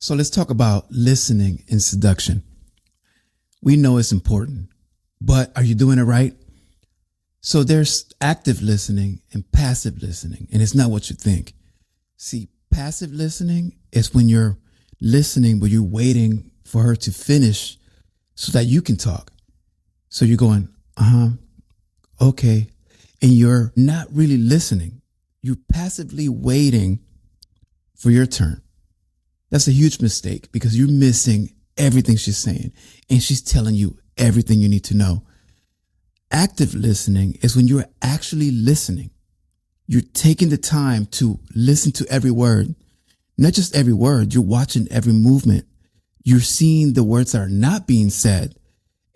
So let's talk about listening in seduction. We know it's important, but are you doing it right? So there's active listening and passive listening, and it's not what you think. See, passive listening is when you're listening, but you're waiting for her to finish so that you can talk. So you're going, okay. And you're not really listening. You're passively waiting for your turn. That's a huge mistake because you're missing everything she's saying and she's telling you everything you need to know. Active listening is when you're actually listening. You're taking the time to listen to every word, not just every word. You're watching every movement. You're seeing the words that are not being said,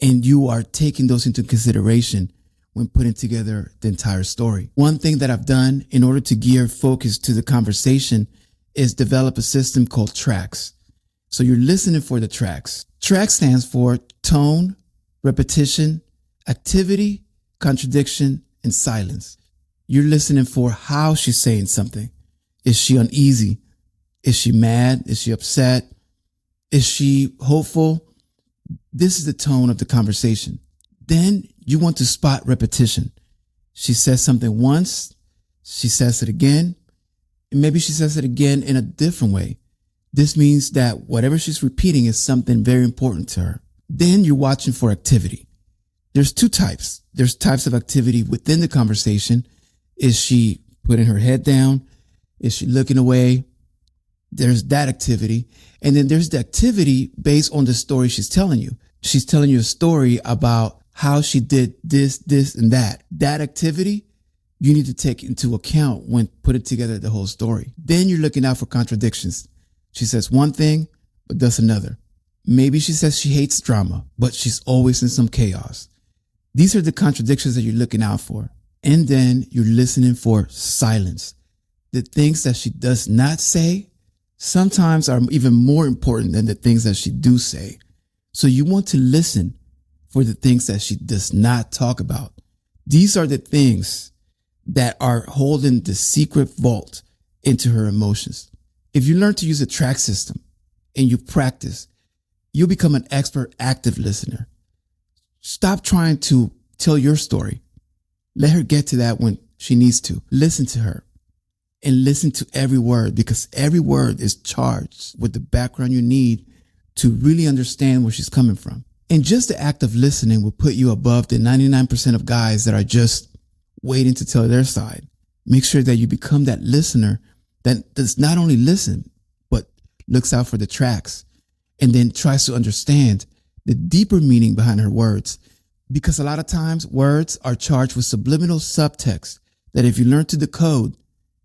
and you are taking those into consideration when putting together the entire story. One thing that I've done in order to gear focus to the conversation is develop a system called tracks. So you're listening for the tracks. Track stands for tone, repetition, activity, contradiction, and silence. You're listening for how she's saying something. Is she uneasy? Is she mad? Is she upset? Is she hopeful? This is the tone of the conversation. Then you want to spot repetition. She says something once, she says it again, and maybe she says it again in a different way. This means that whatever she's repeating is something very important to her. Then you're watching for activity. There's two types. There's types of activity within the conversation. Is she putting her head down? Is she looking away? There's that activity. And then there's the activity based on the story she's telling you. She's telling you a story about how she did this, and that. That activity you need to take into account when putting together the whole story. Then you're looking out for contradictions. She says one thing, but does another. Maybe she says she hates drama, but she's always in some chaos. These are the contradictions that you're looking out for. And then you're listening for silence. The things that she does not say sometimes are even more important than the things that she do say. So you want to listen for the things that she does not talk about. These are the things that are holding the secret vault into her emotions. If you learn to use a track system and you practice, you'll become an expert active listener. Stop trying to tell your story. Let her get to that when she needs to. Listen to her and listen to every word, because every word is charged with the background you need to really understand where she's coming from. And just the act of listening will put you above the 99% of guys that are just waiting to tell their side. Make sure that you become that listener that does not only listen, but looks out for the tracks and then tries to understand the deeper meaning behind her words. Because a lot of times words are charged with subliminal subtext that if you learn to decode,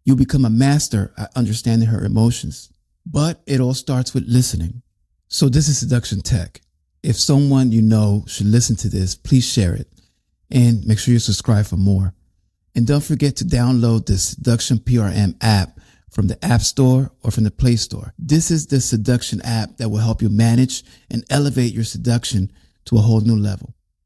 you'll become a master at understanding her emotions. But it all starts with listening. So this is Seduction Tech. If someone you know should listen to this, please share it and make sure you subscribe for more. And don't forget to download the Seduction PRM app from the App Store or from the Play Store. This is the seduction app that will help you manage and elevate your seduction to a whole new level.